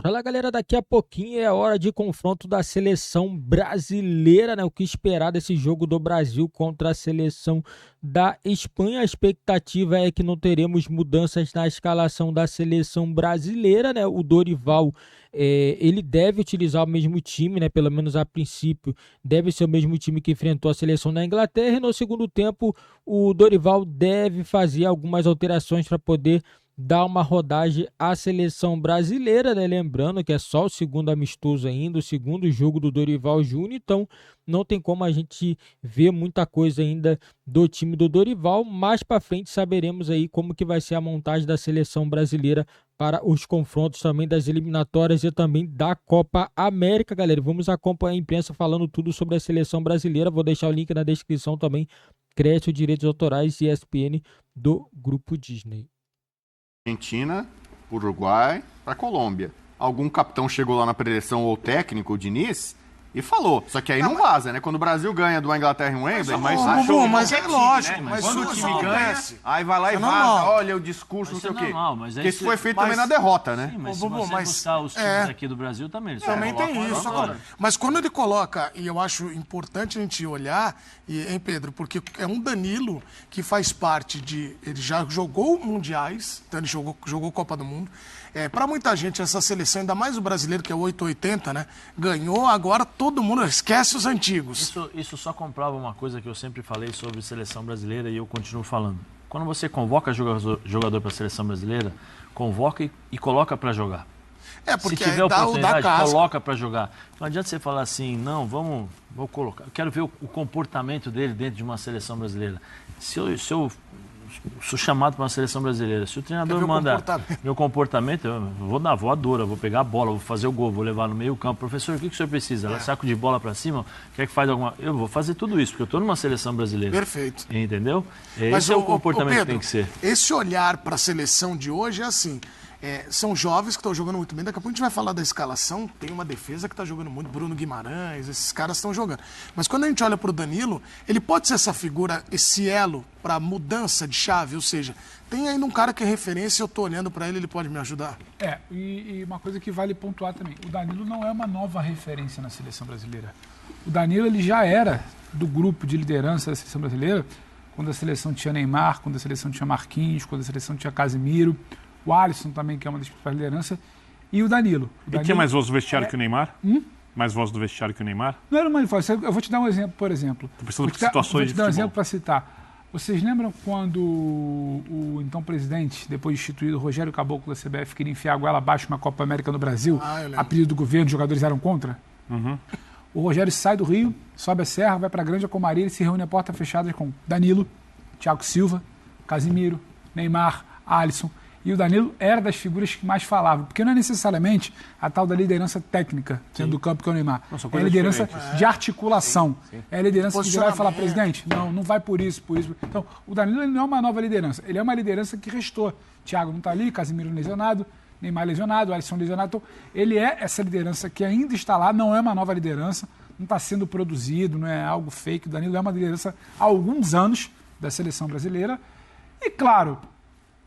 Fala galera, daqui a pouquinho é a hora de confronto da seleção brasileira, né? O que esperar desse jogo do Brasil contra a seleção da Espanha? A expectativa é que não teremos mudanças na escalação da seleção brasileira, né? O Dorival, ele deve utilizar o mesmo time, né? Pelo menos a princípio, deve ser o mesmo time que enfrentou a seleção da Inglaterra. E no segundo tempo, o Dorival deve fazer algumas alterações para poder dar uma rodagem à seleção brasileira, né? Lembrando que é só o segundo amistoso ainda, o segundo jogo do Dorival Júnior, então não tem como a gente ver muita coisa ainda do time do Dorival. Mais para frente saberemos aí como que vai ser a montagem da seleção brasileira para os confrontos também das eliminatórias e também da Copa América, galera. Vamos acompanhar a imprensa falando tudo sobre a seleção brasileira. Vou deixar o link na descrição também. Crédito, direitos autorais e ESPN do Grupo Disney. Argentina, Uruguai, para Colômbia. Algum capitão chegou lá na preleção ou técnico, o Diniz, e falou. Só que aí não vaza, né? Quando o Brasil ganha do Inglaterra em Wembley, mas é lógico. Né? Mas quando o time ganha, aí vai lá e normal. vaza, olha o discurso, não sei o quê. Porque isso foi feito também na derrota, né? Sim, mas se você buscar os times aqui do Brasil também. Também tem isso. Mas quando ele coloca, e eu acho importante a gente olhar, hein, Pedro, porque é um Danilo que faz parte de... Ele já jogou mundiais, então ele jogou Copa do Mundo. Para muita gente, essa seleção, ainda mais o brasileiro, que é o 880, né? Ganhou, agora todo mundo esquece os antigos. Isso só comprova uma coisa que eu sempre falei sobre seleção brasileira e eu continuo falando. Quando você convoca jogador para a seleção brasileira, convoca e coloca para jogar. Porque se tiver oportunidade, coloca para jogar. Não adianta você falar assim, não, vou colocar. Eu quero ver o comportamento dele dentro de uma seleção brasileira. Se eu sou chamado para uma seleção brasileira, se o treinador manda meu comportamento, eu vou dar voadora, vou pegar a bola, vou fazer o gol, vou levar no meio campo. Professor, o que o senhor precisa? Saco de bola para cima? Quer que faz alguma... Eu vou fazer tudo isso, porque eu estou numa seleção brasileira. Perfeito. Entendeu? Esse é o comportamento Pedro, que tem que ser. Esse olhar para a seleção de hoje é assim... são jovens que estão jogando muito bem. Daqui a pouco a gente vai falar da escalação. Tem uma defesa que está jogando muito. Bruno Guimarães, esses caras estão jogando. Mas quando a gente olha para o Danilo, ele pode ser essa figura, esse elo para mudança de chave. Ou seja, tem ainda um cara que é referência, eu estou olhando para ele, ele pode me ajudar. E uma coisa que vale pontuar também. O Danilo não é uma nova referência na seleção brasileira. O Danilo ele já era do grupo de liderança da seleção brasileira quando a seleção tinha Neymar, quando a seleção tinha Marquinhos, quando a seleção tinha Casemiro. O Alisson também, que é uma das principais lideranças, e o Danilo. Ele tinha mais voz do vestiário que o Neymar? Mais voz do vestiário que o Neymar? Não era mais voz. Eu vou te dar um exemplo, por exemplo. Estou pensando em situações vou te dar um de exemplo para citar. Vocês lembram quando o então presidente, depois de instituído, Rogério Caboclo da CBF, queria enfiar a goela abaixo na Copa América no Brasil? A pedido do governo, os jogadores eram contra? O Rogério sai do Rio, sobe a serra, vai para a Grande Comaria, ele se reúne a porta fechada com Danilo, Thiago Silva, Casemiro, Neymar, Alisson. E o Danilo era das figuras que mais falavam, porque não é necessariamente a tal da liderança técnica dentro do campo que é o Neymar. É a liderança de articulação. É a liderança que vai falar, presidente, não vai por isso. Então, o Danilo ele não é uma nova liderança, ele é uma liderança que restou. Thiago não está ali, Casemiro lesionado, Neymar lesionado, Alisson lesionado. Então, ele é essa liderança que ainda está lá, não é uma nova liderança, não está sendo produzido, não é algo fake. O Danilo é uma liderança há alguns anos da seleção brasileira. E, claro,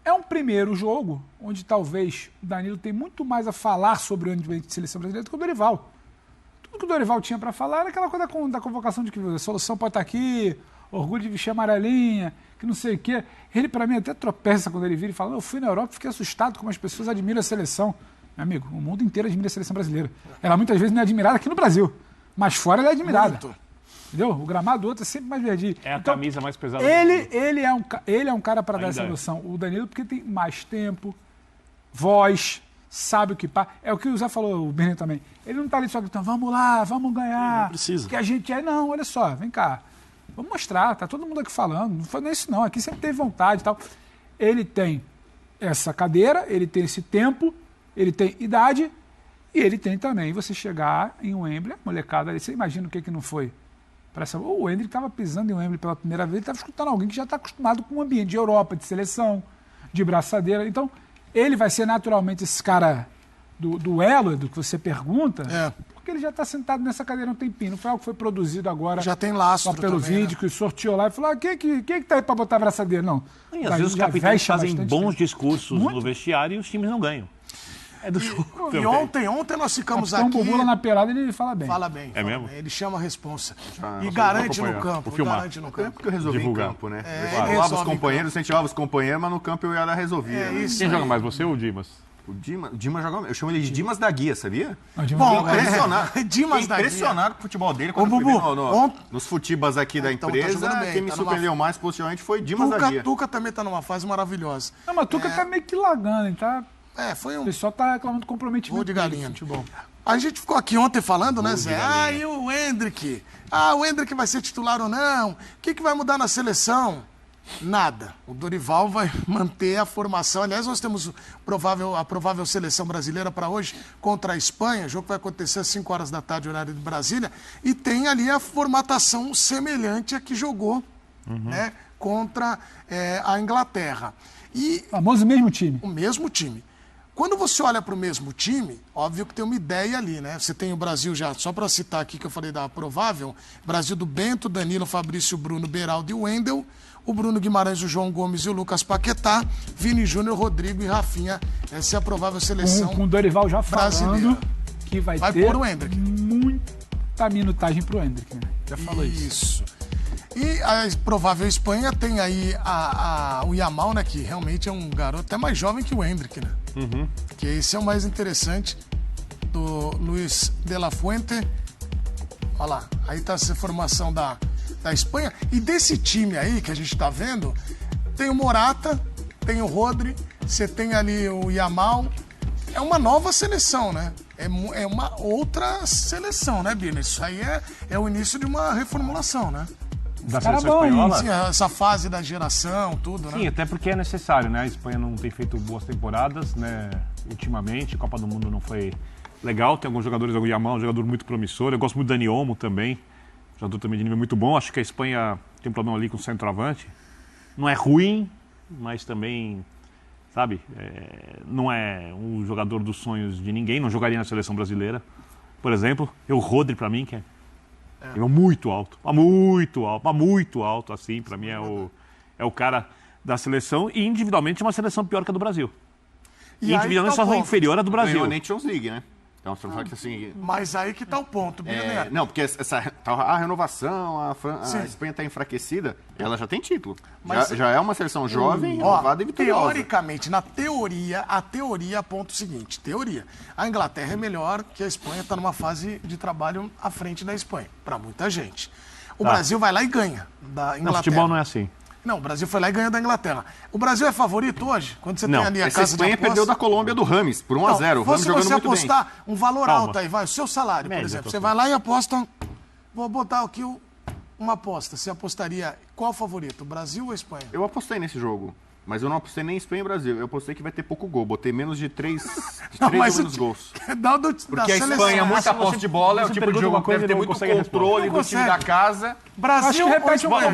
é um primeiro jogo onde talvez o Danilo tem muito mais a falar sobre o ambiente de seleção brasileira do que o Dorival. Tudo que o Dorival tinha para falar era aquela coisa da convocação de que a solução pode estar aqui, orgulho de vestir amarelinha, que não sei o quê. Ele, para mim, até tropeça quando ele vira e fala, eu fui na Europa e fiquei assustado como as pessoas admiram a seleção. Meu amigo, o mundo inteiro admira a seleção brasileira. Ela muitas vezes não é admirada aqui no Brasil, mas fora ela é admirada. Muito. Entendeu? O gramado do outro é sempre mais verdinho. É a camisa mais pesada ele é um cara para dar essa noção. O Danilo, porque tem mais tempo, voz, sabe o que passa. É o que o Zé falou, o Bernardo também. Ele não está ali só gritando, vamos lá, vamos ganhar. Não precisa. Que a gente é. Não, olha só, vem cá. Vamos mostrar, tá todo mundo aqui falando. Não foi isso não, aqui sempre teve vontade e tal. Ele tem essa cadeira, ele tem esse tempo, ele tem idade e ele tem também você chegar em Wembley, molecada ali, você imagina o que não foi. O Endrick estava pisando em Wembley pela primeira vez, ele estava escutando alguém que já está acostumado com o ambiente de Europa, de seleção, de braçadeira. Então, ele vai ser naturalmente esse cara do elo, do que você pergunta, porque ele já está sentado nessa cadeira há um tempinho. Não foi algo que foi produzido agora. Já tem lastro só pelo também, vídeo, que sorteou lá e falou, quem que está aí para botar a braçadeira? Não. E às vezes os capitães fazem bons discursos no vestiário e os times não ganham. É do jogo E ontem nós ficamos aqui... Então o Bubu lá na pelada, ele fala bem. Fala bem. É mesmo? Bem. Ele chama a responsa. E garante no campo. Vou filmar. Garante no campo. Porque eu resolvi Divulgar. em campo, né? Ele Eu falava os resolve em companheiros, incentivava os companheiros, mas no campo eu ia dar resolvia. né? Isso Quem aí. joga mais, você ou o Dimas? O Dimas joga... Eu chamo ele de Dimas da Guia, sabia? Bom, Impressionado. Dimas da Guia. Impressionado com o futebol dele. Quando Ô, eu fui ver Bubu, nos futibas aqui da Então, tá empresa, jogando bem, quem me tá surpreendeu mais positivamente foi Dimas da Guia. Tuca também tá numa fase maravilhosa. Não, mas o Tuca tá meio que lagando, hein? Tá... Foi O um pessoal tá reclamando do comprometimento voo de galinha. do futebol. A gente ficou aqui ontem falando, né, Zé? E o Endrick? O Endrick vai ser titular ou não? O que vai mudar na seleção? Nada. O Dorival vai manter a formação. Aliás, nós temos a provável seleção brasileira para hoje contra a Espanha. O jogo vai acontecer às 5 horas da tarde, horário de Brasília. E tem ali a formatação semelhante a que jogou né, contra a Inglaterra. E Famoso mesmo time. o mesmo time. Quando você olha para o mesmo time, óbvio que tem uma ideia ali, né? Você tem o Brasil já, só para citar aqui que eu falei da provável, Brasil do Bento, Danilo, Fabrício, Bruno, Beraldo e Wendel, o Bruno Guimarães, o João Gomes e o Lucas Paquetá, Vini Júnior, Rodrigo e Rafinha. Essa é a provável seleção Com o Dorival já brasileira. falando que vai ter pôr o Endrick. muita minutagem pro Endrick, né? Já falou isso. Isso. E a provável Espanha tem aí o Yamal, né? Que realmente é um garoto até mais jovem que o Endrick, né? Que esse é o mais interessante do Luis de la Fuente. Olha lá, aí tá essa formação da Espanha. E desse time aí que a gente tá vendo, tem o Morata, tem o Rodri, você tem ali o Yamal. É uma nova seleção, né? É uma outra seleção, né, Bina? Isso aí é o início de uma reformulação, né? Da Cara seleção bom, hein? espanhola? Sim, essa fase da geração, tudo, né? Sim, até porque é necessário, né? A Espanha não tem feito boas temporadas, né? Ultimamente, a Copa do Mundo não foi legal. Tem alguns jogadores, o Yamal, um jogador muito promissor. Eu gosto muito do Dani Olmo também, jogador também de nível muito bom. Acho que a Espanha tem um problema ali com o centroavante. Não é ruim, mas também, sabe, não é um jogador dos sonhos de ninguém. Não jogaria na seleção brasileira, por exemplo. O Rodri, pra mim, que é muito alto, muito alto, assim, pra mim é o cara da seleção, e individualmente é uma seleção pior que a do Brasil. E Individualmente aí tá o é ponto. inferior à do Brasil. Ganhou a Nations League, né? Então, você fala que assim... Mas aí que tá o ponto, Bina. Não, porque a renovação, a Espanha está enfraquecida, ela já tem título. Mas- Já é uma seleção jovem, Ó, renovada e vitoriosa. teoricamente, na teoria, a teoria aponta o seguinte: teoria. A Inglaterra é melhor que a Espanha, está numa fase de trabalho à frente da Espanha, para muita gente. O Brasil vai lá e ganha da Inglaterra. Não, futebol não é assim. Não, o Brasil foi lá e ganhou da Inglaterra. O Brasil é favorito hoje? Quando você Não, tem ali a Essa casa de Espanha aposta... perdeu da Colômbia do Rames por 1 a 0. O Rames Se jogando você muito bem. apostar um valor Calma. alto aí, vai, o seu salário, por Média, exemplo. tô Você vai lá e aposta... Vou botar aqui uma aposta. Você apostaria qual favorito, o Brasil ou a Espanha? Eu apostei nesse jogo, mas eu não apostei nem em Espanha e Brasil. Eu apostei que vai ter pouco gol. Botei menos de 3 ou menos gols. Porque a Espanha, muita posse de bola, é o você tipo de pergunta jogo uma que coisa deve ter e não muito consegue responder. controle Não do time consegue. da casa. Brasil Acho que repete ou Espanha?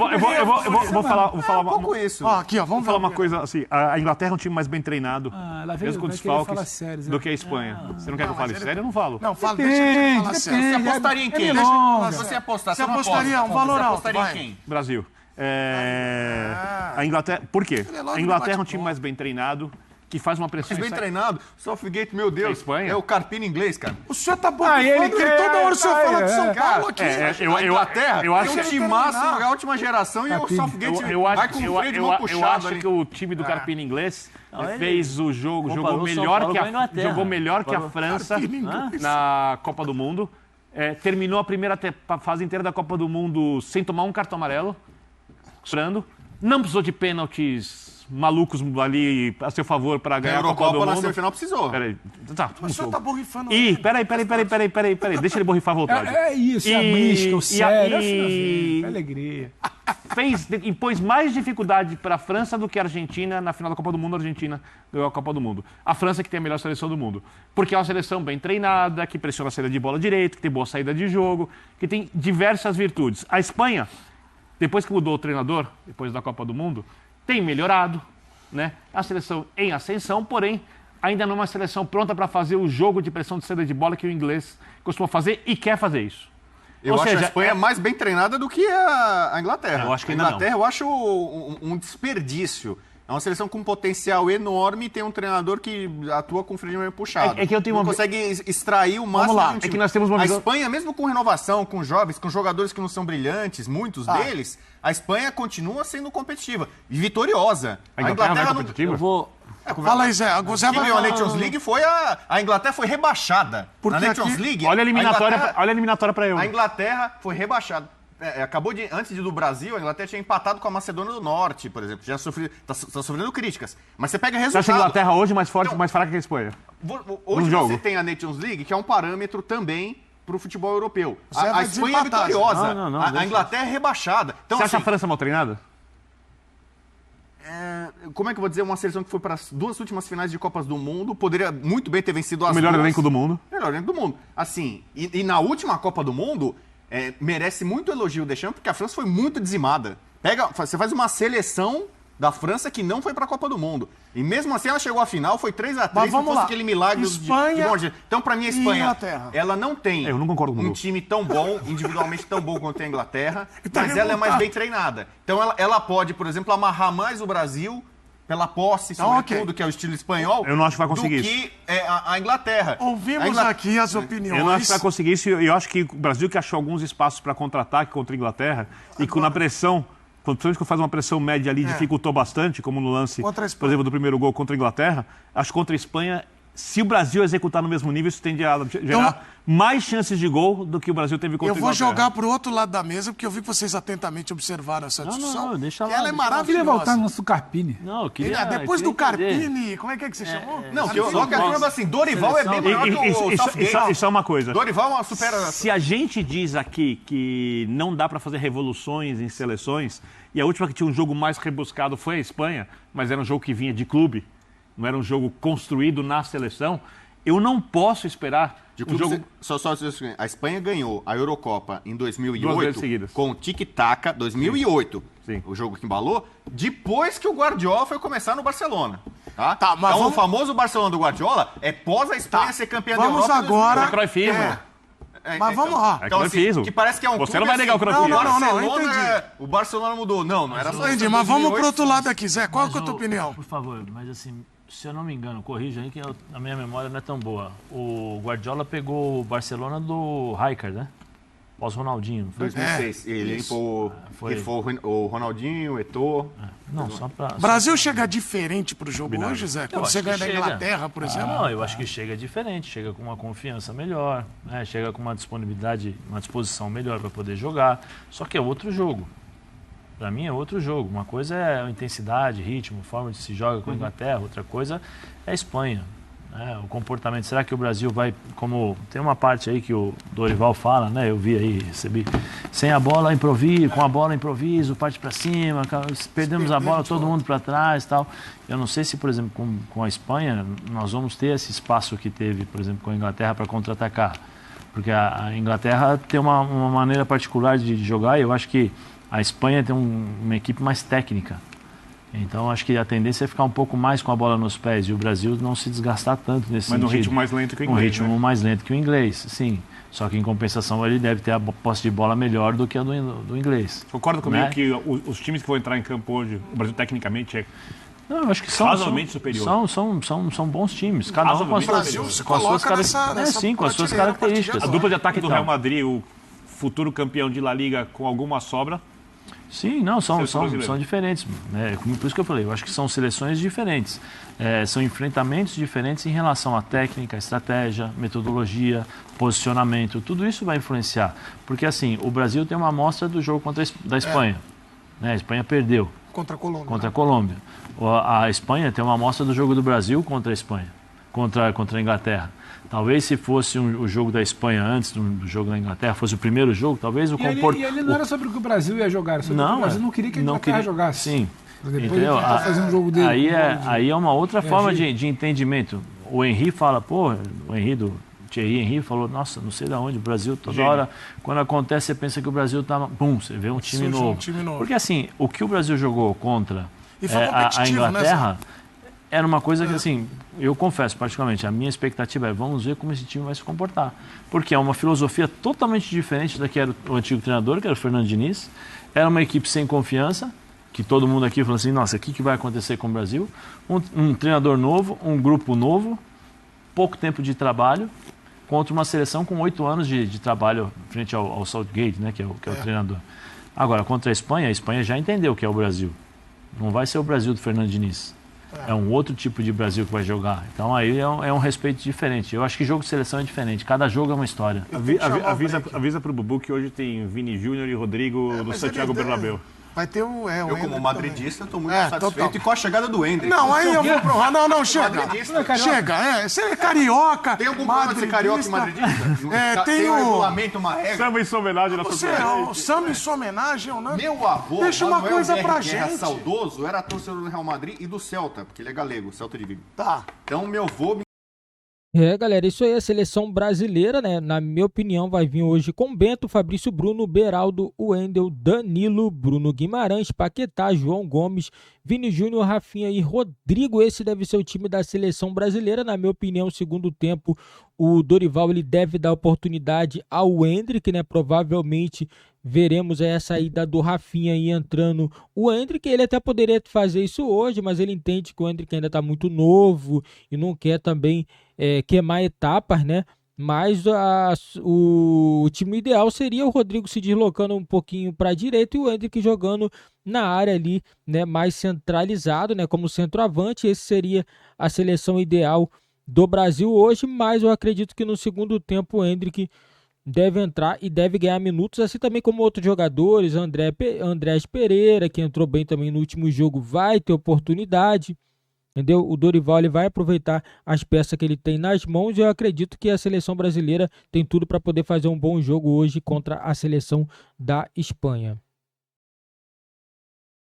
Eu vou falar Um pouco isso. Ó, aqui, ó, vamos Vou falar ver. uma coisa assim, a Inglaterra é um time mais bem treinado, lá vem- mesmo com vai querer falar desfalques, sério, Zé. do que a Espanha. Você não quer que eu fale sério? Eu não falo. Não, fala, deixa ele falar sério. Você apostaria em quem? Deixa ele falar Se você sério. apostar, Você não apostaria aposta. um valor Você alto, apostaria em vai. quem? Brasil. A Inglaterra. Por quê? é logo A Inglaterra é um bate-bola. time mais bem treinado, que faz uma pressão. Mas bem e sai- treinado. Southgate, meu Deus. É Espanha? É o Carpini inglês, cara. O senhor tá bom. ele quer- Toda hora o senhor fala de São é, Paulo aqui. A Inglaterra eu acho tem um que- time máximo da última geração e o Carpini. Southgate Eu vai acho, com eu, o freio de eu, mão eu puxado acho ali. que o time do Carpini inglês ele fez o jogo, comparou jogou São melhor Paulo que com a Inglaterra. jogou melhor que a Comparou. França Carpini inglês. na Copa do Mundo. Terminou a primeira fase inteira da Copa do Mundo sem tomar um cartão amarelo, chorando. Não precisou de pênaltis malucos ali a seu favor para A ganhar a Copa do Eurocopa na Mundo. semifinal precisou. Peraí, tá, O senhor tá borrifando. Ih, peraí, deixa ele borrifar à vontade. É isso, a mística, o sério, a alegria. Impôs mais dificuldade para a França do que a Argentina na final da Copa do Mundo. A Argentina ganhou a Copa do Mundo. A França que tem a melhor seleção do mundo. Porque é uma seleção bem treinada, que pressiona a saída de bola direito, que tem boa saída de jogo, que tem diversas virtudes. A Espanha, depois que mudou o treinador, depois da Copa do Mundo, tem melhorado, né? A seleção em ascensão, porém, ainda não é uma seleção pronta para fazer o jogo de pressão de saída de bola que o inglês costuma fazer e quer fazer isso. Eu Ou acho seja, a Espanha mais bem treinada do que a Inglaterra. Eu acho que a ainda não. Inglaterra eu acho um desperdício É uma seleção com um potencial enorme e tem um treinador que atua com o freio de mão puxado. É que eu tenho não consegue extrair o máximo de um time. É que nós temos uma visão... A Espanha, mesmo com renovação, com jovens, com jogadores que não são brilhantes, muitos deles, a Espanha continua sendo competitiva e vitoriosa. A Inglaterra não é competitiva? Eu vou... Fala aí, Zé. Zé vai ganhar a Nations League foi a Inglaterra foi rebaixada. Porque na Nations League... Olha a eliminatória para eu. A Inglaterra foi rebaixada. Antes do Brasil, a Inglaterra tinha empatado com a Macedônia do Norte, por exemplo. Já tá sofrendo críticas. Mas você pega resultado. Você acha a Inglaterra hoje mais forte, mais fraca que a Espanha? Hoje você tem a Nations League, que é um parâmetro também para o futebol europeu. A Espanha é vitoriosa. A Inglaterra é rebaixada. Então, você acha a França mal treinada? Como é que eu vou dizer? Uma seleção que foi para as 2 últimas finais de Copas do Mundo, poderia muito bem ter vencido as o melhor duas. Elenco do mundo. Melhor elenco do mundo. Assim, e na última Copa do Mundo, merece muito elogio o Deschamps, porque a França foi muito dizimada. Você faz uma seleção da França que não foi para a Copa do Mundo. E mesmo assim ela chegou à final, foi 3-3, não fosse aquele milagre Espanha de Então, para mim, a Espanha, ela não tem eu não concordo com um time tão bom, individualmente tão bom quanto a Inglaterra, mas ela é mais bem treinada. Então, ela pode, por exemplo, amarrar mais o Brasil pela posse, sobretudo, que é o estilo espanhol, eu não acho que vai conseguir do que a Inglaterra. Ouvimos aqui as opiniões. Eu não acho que vai conseguir isso. Eu acho que o Brasil que achou alguns espaços para contra-ataque contra a Inglaterra e que na pressão, principalmente quando faz uma pressão média ali, dificultou bastante, como no lance, por exemplo, do primeiro gol contra a Inglaterra. Acho que contra a Espanha, se o Brasil executar no mesmo nível, isso tende a gerar mais chances de gol do que o Brasil teve contra a Inglaterra. Eu vou jogar para o outro lado da mesa, porque eu vi que vocês atentamente observaram essa discussão. Não, deixa lá. Ela é maravilhosa. Eu queria voltar no lance do Carpini. Não, eu queria... Depois do Carpini, como é que você chamou? Não, só que assim, Dorival é bem maior que o Southgate. Isso é uma coisa. Dorival é uma supera... Se a gente diz aqui que não dá para fazer revoluções em seleções, e a última que tinha um jogo mais rebuscado foi a Espanha, mas era um jogo que vinha de clube, não era um jogo construído na seleção, eu não posso esperar um jogo... A Espanha ganhou a Eurocopa em 2008 com o tic-tac, 2008, Sim. O jogo que embalou, depois que o Guardiola foi começar no Barcelona. Mas então, o famoso Barcelona do Guardiola é pós a Espanha ser campeã da Europa. Vamos agora... Mas vamos lá. Então, assim, que parece que é um Você não vai negar o crofismo. Não, entendi. O Barcelona mudou. Não era só entendi, mas vamos pro outro lado aqui, Zé. Qual é a tua opinião? Por favor, mas assim, se eu não me engano, corrija aí que a minha memória não é tão boa. O Guardiola pegou o Barcelona do Rijkaard, né? Pós-Ronaldinho. 2006. Ele limpou o Ronaldinho, o Eto'o. Não, só pra... Brasil chega diferente pro jogo hoje, Zé? Quando você ganha da Inglaterra, por exemplo? Não, eu acho que chega diferente. Chega com uma confiança melhor, né? Chega com uma disponibilidade, uma disposição melhor para poder jogar. Só que é outro jogo. Para mim é outro jogo. Uma coisa é a intensidade, ritmo, forma de se joga com a Inglaterra. Outra coisa é a Espanha. O comportamento. Será que o Brasil vai, como tem uma parte aí que o Dorival fala, né? Eu vi aí, recebi. Sem a bola, improviso, com a bola, improviso, parte para cima, perdemos a bola, todo mundo para trás e tal. Eu não sei se, por exemplo, com a Espanha, nós vamos ter esse espaço que teve, por exemplo, com a Inglaterra para contra-atacar. Porque a Inglaterra tem uma maneira particular de jogar e eu acho que a Espanha tem uma equipe mais técnica. Então, acho que a tendência é ficar um pouco mais com a bola nos pés e o Brasil não se desgastar tanto nesse sentido. Mas num ritmo mais lento que o inglês, mais lento que o inglês, sim. Só que, em compensação, ele deve ter a posse de bola melhor do que a do inglês. Concorda comigo que os times que vão entrar em campo hoje, o Brasil tecnicamente é eu acho que são razoavelmente superior? São bons times. Cada um com as suas características. A dupla de ataque do Real Madrid, o futuro campeão de La Liga com alguma sobra... Sim, não, são diferentes. Por isso que eu falei, eu acho que são seleções diferentes. São enfrentamentos diferentes em relação à técnica, estratégia, metodologia, posicionamento. Tudo isso vai influenciar. Porque, assim, o Brasil tem uma amostra do jogo da Espanha. A Espanha perdeu. Contra a Colômbia. A Espanha tem uma amostra do jogo do Brasil contra a Espanha. Contra a Inglaterra. Talvez se fosse o jogo da Espanha antes do jogo da Inglaterra, fosse o primeiro jogo, talvez o comportamento... E ele não era sobre o que o Brasil ia jogar, sobre o que o Brasil não queria que a Inglaterra jogasse. Sim. Depois ele fazer um jogo dele. Aí é uma outra forma de entendimento. O Henry fala, Thierry Henry falou, nossa, não sei de onde, o Brasil toda hora, quando acontece você pensa que o Brasil tá... você vê um time novo. Porque assim, o que o Brasil jogou contra a Inglaterra... Né, era uma coisa que, assim, eu confesso, particularmente, a minha expectativa é vamos ver como esse time vai se comportar. Porque é uma filosofia totalmente diferente da que era o antigo treinador, que era o Fernando Diniz. Era uma equipe sem confiança, que todo mundo aqui falou assim, nossa, o que vai acontecer com o Brasil? Um treinador novo, um grupo novo, pouco tempo de trabalho, contra uma seleção com 8 anos de trabalho frente ao Southgate, né, que é o treinador. Agora, contra a Espanha já entendeu o que é o Brasil. Não vai ser o Brasil do Fernando Diniz. É um outro tipo de Brasil que vai jogar. Então aí é um respeito diferente. Eu acho que jogo de seleção é diferente. Cada jogo é uma história. Avisa pro Bubu que hoje tem Vini Júnior e Rodrigo do Santiago Bernabéu. Vai ter o Eu, como madridista, estou muito satisfeito. Total. E com a chegada do Hendrick. Não, aí eu vou provar. Não, chega. Chega. Você é carioca. Tem algum problema de ser carioca e madridista? Tem um regulamento, uma regra. Samba em sua homenagem na Você o samba em sua homenagem, né? Meu avô, deixa uma coisa pra que era gente. saudoso, era torcedor do Real Madrid e do Celta, porque ele é galego, Celta de Vigo. Tá. Então, meu avô... Galera, isso aí é a seleção brasileira, né? Na minha opinião, vai vir hoje com Bento, Fabrício Bruno, Beraldo, Wendel, Danilo, Bruno Guimarães, Paquetá, João Gomes, Vini Júnior, Rafinha e Rodrigo. Esse deve ser o time da seleção brasileira. Na minha opinião, segundo tempo, o Dorival ele deve dar oportunidade ao Hendrick, né? Provavelmente veremos aí a saída do Rafinha e entrando o Hendrick. Ele até poderia fazer isso hoje, mas ele entende que o Hendrick ainda está muito novo e não quer também queimar etapas, né? Mas o time ideal seria o Rodrigo se deslocando um pouquinho para a direita e o Hendrick jogando na área ali, né? Mais centralizado, né? Como centroavante. Esse seria a seleção ideal do Brasil hoje, mas eu acredito que no segundo tempo o Hendrick deve entrar e deve ganhar minutos, assim também como outros jogadores. Andrés Pereira, que entrou bem também no último jogo, vai ter oportunidade, entendeu? O Dorival ele vai aproveitar as peças que ele tem nas mãos e eu acredito que a seleção brasileira tem tudo para poder fazer um bom jogo hoje contra a seleção da Espanha.